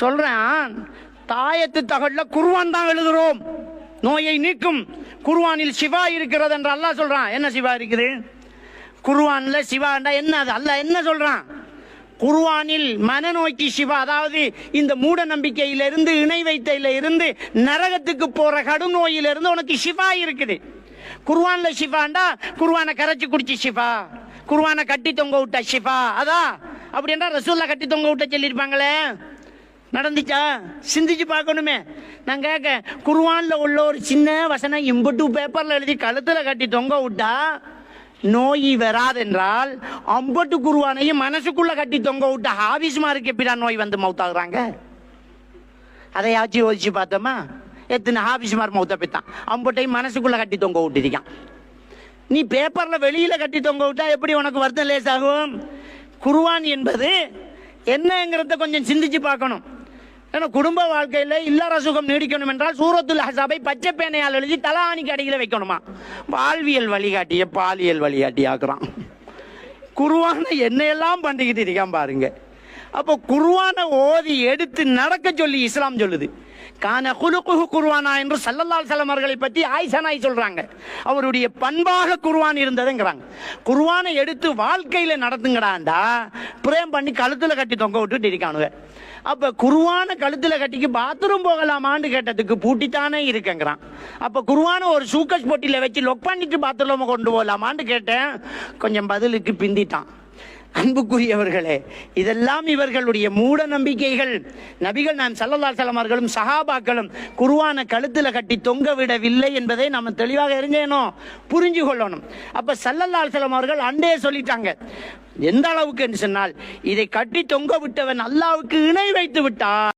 சொல்றேன். தாயத்து தகவல்ல குர்ஆன் தான் எழுதுறோம். நோயை நீக்கும் குர்ஆனில் சிவா இருக்கிறது என்று அல்லாஹ் சொல்றான். என்ன சிவா இருக்குது குர்ஆன்ல? சிவாண்டா என்ன? அது அல்லாஹ் என்ன சொல்றான்? குர்ஆனில் மனநோய்க்கு சிவா, அதாவது இந்த மூட நம்பிக்கையிலிருந்து, இணை வைத்தையில இருந்து, நரகத்துக்கு போற கடும் நோயிலிருந்து உனக்கு சிவா இருக்குது. குர்ஆன்ல சிவாண்டா குர்ஆனை கரைச்சி குடிச்சு சிவா, குர்ஆனை கட்டி தொங்க விட்ட சிவா. அதான் அப்படி என்றா ரசூல்லா கட்டி தொங்க விட்ட சொல்லியிருப்பாங்களே, நடந்துச்சா? சிந்திச்சு பார்க்கணுமே. நான் கேட்க, குர்ஆன்ல உள்ள ஒரு சின்ன வசனம் இம்பட்டு பேப்பர்ல எழுதி கழுத்துல கட்டி தொங்க விட்டா நோய் வராதென்றால், அம்பட்டு குர்ஆனையும் மனசுக்குள்ள கட்டி தொங்க விட்ட ஹாபிஸ்மாருக்கு எப்படிடா நோய் வந்து மௌத்தாகுறாங்க? அதையாச்சும் யோசிச்சு பார்த்தோமா? எத்தனை ஹாபிஸ்மார் மௌத்த பெத்தான், அம்பட்டையும் மனசுக்குள்ள கட்டி தொங்க விட்டுருக்கான். நீ பேப்பர்ல வெளியில கட்டி தொங்க விட்டா எப்படி உனக்கு வருத்தம் லேசாகும்? குர்ஆன் என்பது என்னங்கிறத கொஞ்சம் சிந்திச்சு பார்க்கணும். ஏன்னா குடும்ப வாழ்க்கையில் இல்லற சுகம் நீடிக்கணும் என்றால் சூரத்துல் அஹ்ஸாபை பச்சை பேனையால் எழுதி தலாணிக்கு அடியில் வைக்கணுமா? வாழ்வியல் வழிகாட்டிய பாலியல் வழிகாட்டி ஆக்குறான். குர்ஆனை என்னையெல்லாம் பண்ணிக்கிட்டு இருக்கான் பாருங்க. அப்போ குர்ஆனை ஓதி எடுத்து நடக்க சொல்லி இஸ்லாம் சொல்லுது. கான குலுகுஹு குர்ஆனா என்று ஸல்லல்லாஹு அலைஹி வஸல்லம் அவர்களை பற்றி ஆயிஷா நாய் சொல்றாங்க. அவருடைய பண்பாக குர்ஆன் இருந்ததுங்கிறாங்க. குர்ஆனை எடுத்து வாழ்க்கையில நடத்துங்கடாண்டா பிரேம் பண்ணி கழுத்துல கட்டி தொங்க விட்டுட்டு இருக்கானுங்க. அப்ப குர்ஆனை கழுத்துல கட்டிக்கு பாத்ரூம் போகலாமான்னு கேட்டதுக்கு பூட்டித்தானே இருக்குங்கிறான். அப்ப குர்ஆனை ஒரு சூக்கஸ் போட்டியில வச்சு லொக் பண்ணிட்டு பாத்ரூம் கொண்டு போகலாமான்னு கேட்டேன். கொஞ்சம் பதிலுக்கு பிந்திட்டான். அன்புக்குரியவர்களே, இதெல்லாம் இவர்களுடைய மூட நம்பிக்கைகள். நபிகள் நாம் ஸல்லல்லாஹு அலைஹி வஸல்லம் அவர்களும் சஹாபாக்களும் குர்ஆனை கழுத்துல கட்டி தொங்க விடவில்லை என்பதை நம்ம தெளிவாக அறிஞ்சேனோம், புரிஞ்சு கொள்ளணும். அப்ப ஸல்லல்லாஹு அலைஹி வஸல்லம் அவர்கள் அண்டே சொல்லிட்டாங்க. எந்த அளவுக்கு என்று சொன்னால், இதை கட்டி தொங்க விட்டவன் அல்லாஹ்வுக்கு இணை வைத்து விட்டான்.